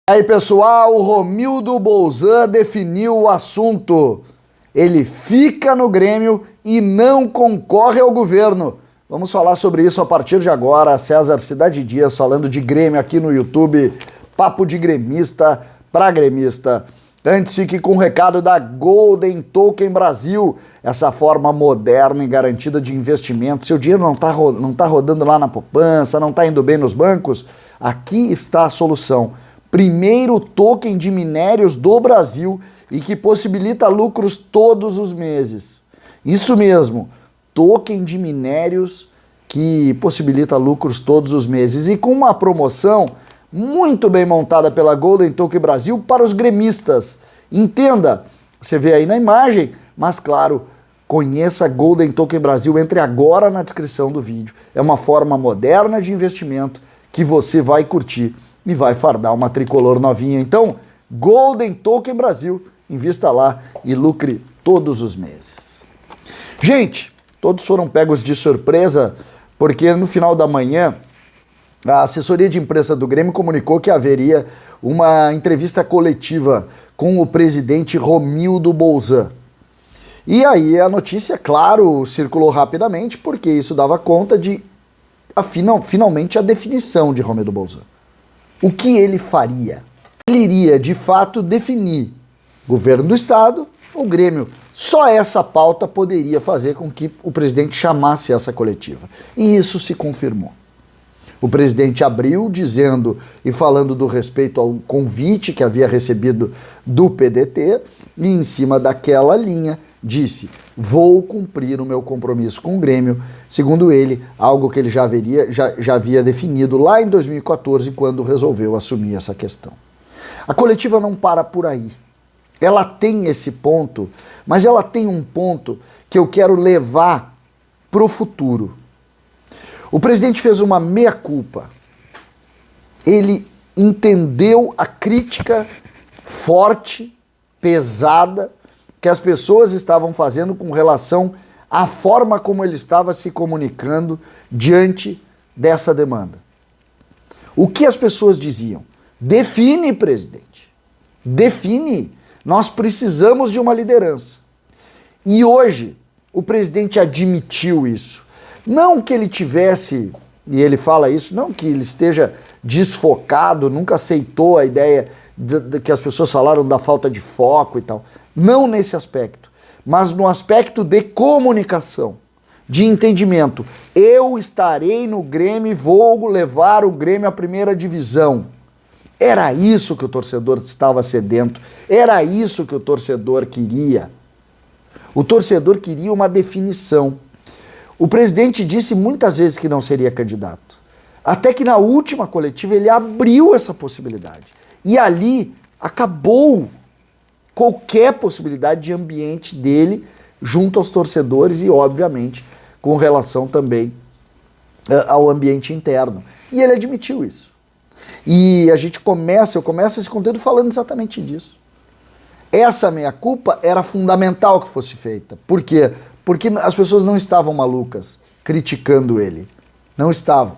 Aí pessoal, o Romildo Bolzan definiu o assunto. Ele fica no Grêmio e não concorre ao governo. Vamos falar sobre isso a partir de agora. César Cidade Dias falando de Grêmio aqui no YouTube. Papo de gremista para gremista. Antes fique com o recado da Golden Token Brasil, essa forma moderna e garantida de investimento. Seu dinheiro não tá rodando lá na poupança, não está indo bem nos bancos? Aqui está a solução. Primeiro token de minérios do Brasil e que possibilita lucros todos os meses. Isso mesmo, token de minérios que possibilita lucros todos os meses e com uma promoção muito bem montada pela Golden Token Brasil para os gremistas. Entenda, você vê aí na imagem, mas claro, conheça a Golden Token Brasil, entre agora na descrição do vídeo. É uma forma moderna de investimento que você vai curtir e vai fardar uma tricolor novinha. Então, Golden Token Brasil, invista lá e lucre todos os meses. Gente, todos foram pegos de surpresa, porque no final da manhã, a assessoria de imprensa do Grêmio comunicou que haveria uma entrevista coletiva com o presidente Romildo Bolzan. E aí a notícia, claro, circulou rapidamente, porque isso dava conta de, finalmente, a definição de Romildo Bolzan. O que ele faria? Ele iria, de fato, definir governo do Estado ou Grêmio. Só essa pauta poderia fazer com que o presidente chamasse essa coletiva. E isso se confirmou. O presidente abriu dizendo e falando do respeito ao convite que havia recebido do PDT e em cima daquela linha disse: vou cumprir o meu compromisso com o Grêmio, segundo ele, algo que ele já havia definido lá em 2014, quando resolveu assumir essa questão. A coletiva não para por aí. Ela tem esse ponto, mas ela tem um ponto que eu quero levar para o futuro. O presidente fez uma meia-culpa. Ele entendeu a crítica forte, pesada, que as pessoas estavam fazendo com relação à forma como ele estava se comunicando diante dessa demanda. O que as pessoas diziam? Define, presidente. Define. Nós precisamos de uma liderança. E hoje, o presidente admitiu isso. Não que ele tivesse, e ele fala isso, não que ele esteja desfocado, nunca aceitou a ideia que as pessoas falaram da falta de foco e tal. Não nesse aspecto, mas no aspecto de comunicação, de entendimento. Eu estarei no Grêmio e vou levar o Grêmio à primeira divisão. Era isso que o torcedor estava sedento, era isso que o torcedor queria. O torcedor queria uma definição. O presidente disse muitas vezes que não seria candidato. Até que na última coletiva ele abriu essa possibilidade. E ali acabou qualquer possibilidade de ambiente dele junto aos torcedores e, obviamente, com relação também ao ambiente interno. E ele admitiu isso. E eu começo esse conteúdo falando exatamente disso. Essa meia-culpa era fundamental que fosse feita. Por quê? Porque as pessoas não estavam malucas criticando ele. Não estavam.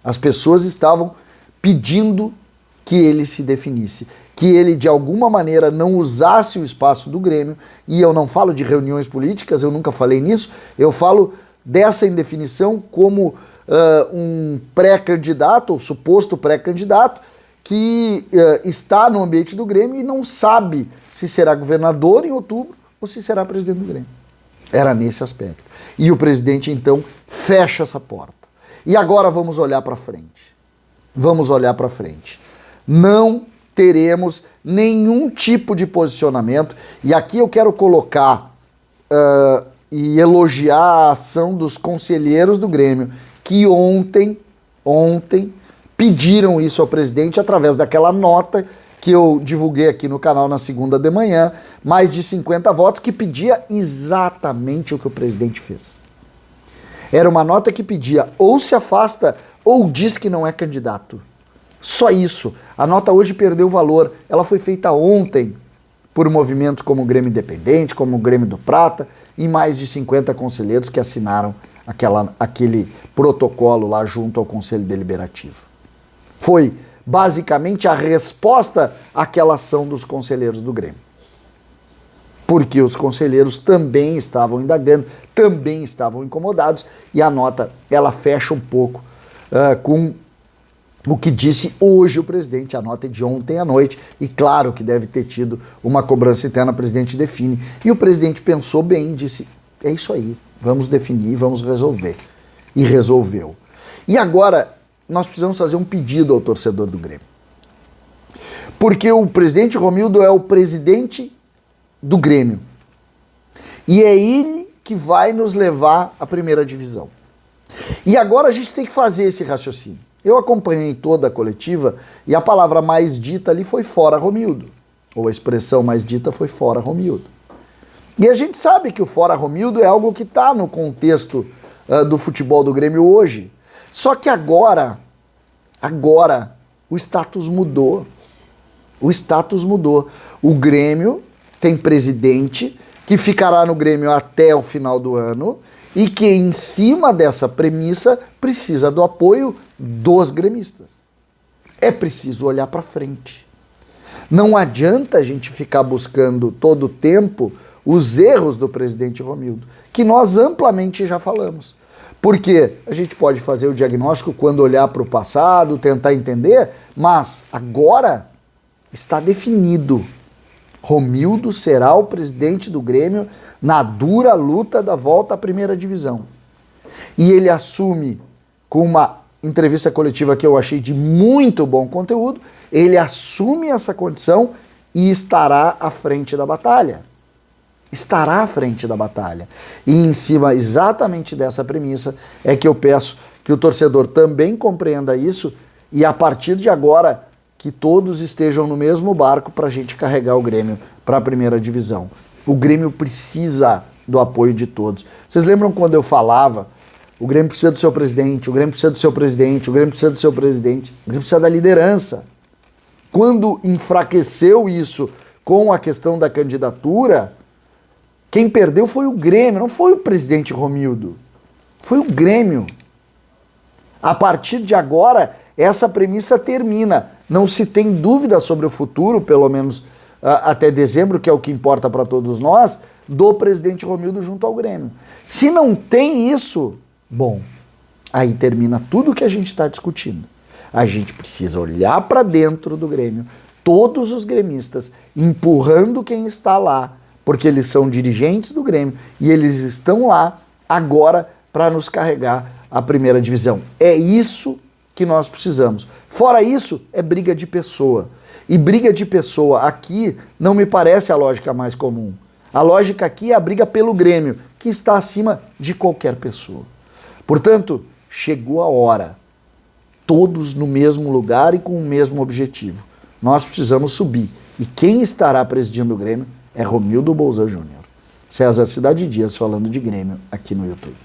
As pessoas estavam pedindo que ele se definisse, que ele de alguma maneira não usasse o espaço do Grêmio, e eu não falo de reuniões políticas, eu nunca falei nisso, eu falo dessa indefinição como um pré-candidato, ou suposto pré-candidato, que está no ambiente do Grêmio e não sabe se será governador em outubro ou se será presidente do Grêmio. Era nesse aspecto. E o presidente, então, fecha essa porta. E agora vamos olhar para frente. Vamos olhar para frente. Não teremos nenhum tipo de posicionamento. E aqui eu quero colocar e elogiar a ação dos conselheiros do Grêmio, que ontem pediram isso ao presidente através daquela nota que eu divulguei aqui no canal na segunda de manhã, mais de 50 votos, que pedia exatamente o que o presidente fez. Era uma nota que pedia ou se afasta ou diz que não é candidato. Só isso. A nota hoje perdeu valor. Ela foi feita ontem por movimentos como o Grêmio Independente, como o Grêmio do Prata e mais de 50 conselheiros que assinaram aquele protocolo lá junto ao Conselho Deliberativo. Foi basicamente a resposta àquela ação dos conselheiros do Grêmio. Porque os conselheiros também estavam indagando, também estavam incomodados, e a nota, ela fecha um pouco com o que disse hoje o presidente. A nota é de ontem à noite, e claro que deve ter tido uma cobrança interna, o presidente define. E o presidente pensou bem e disse, é isso aí, vamos definir, vamos resolver. E resolveu. E agora, nós precisamos fazer um pedido ao torcedor do Grêmio. Porque o presidente Romildo é o presidente do Grêmio. E é ele que vai nos levar à primeira divisão. E agora a gente tem que fazer esse raciocínio. Eu acompanhei toda a coletiva e a palavra mais dita ali foi fora Romildo. Ou a expressão mais dita foi fora Romildo. E a gente sabe que o fora Romildo é algo que está no contexto do futebol do Grêmio hoje. Só que agora o status mudou. O status mudou. O Grêmio tem presidente que ficará no Grêmio até o final do ano e que, em cima dessa premissa, precisa do apoio dos gremistas. É preciso olhar para frente. Não adianta a gente ficar buscando todo o tempo os erros do presidente Romildo, que nós amplamente já falamos. Porque a gente pode fazer o diagnóstico quando olhar para o passado, tentar entender, mas agora está definido. Romildo será o presidente do Grêmio na dura luta da volta à primeira divisão. E ele assume, com uma entrevista coletiva que eu achei de muito bom conteúdo, ele assume essa condição e estará à frente da batalha. Estará à frente da batalha. E em cima exatamente dessa premissa é que eu peço que o torcedor também compreenda isso e a partir de agora que todos estejam no mesmo barco para a gente carregar o Grêmio para a primeira divisão. O Grêmio precisa do apoio de todos. Vocês lembram quando eu falava, o Grêmio precisa do seu presidente, o Grêmio precisa do seu presidente, o Grêmio precisa do seu presidente, o Grêmio precisa da liderança. Quando enfraqueceu isso com a questão da candidatura, quem perdeu foi o Grêmio, não foi o presidente Romildo, foi o Grêmio. A partir de agora, essa premissa termina. Não se tem dúvida sobre o futuro, pelo menos até dezembro, que é o que importa para todos nós, do presidente Romildo junto ao Grêmio. Se não tem isso, bom, aí termina tudo que a gente está discutindo. A gente precisa olhar para dentro do Grêmio, todos os gremistas, empurrando quem está lá, porque eles são dirigentes do Grêmio e eles estão lá agora para nos carregar a primeira divisão. É isso que nós precisamos. Fora isso, é briga de pessoa. E briga de pessoa aqui não me parece a lógica mais comum. A lógica aqui é a briga pelo Grêmio, que está acima de qualquer pessoa. Portanto, chegou a hora. Todos no mesmo lugar e com o mesmo objetivo. Nós precisamos subir. E quem estará presidindo o Grêmio é Romildo Bolzan Júnior. César Cidade Dias falando de Grêmio aqui no YouTube.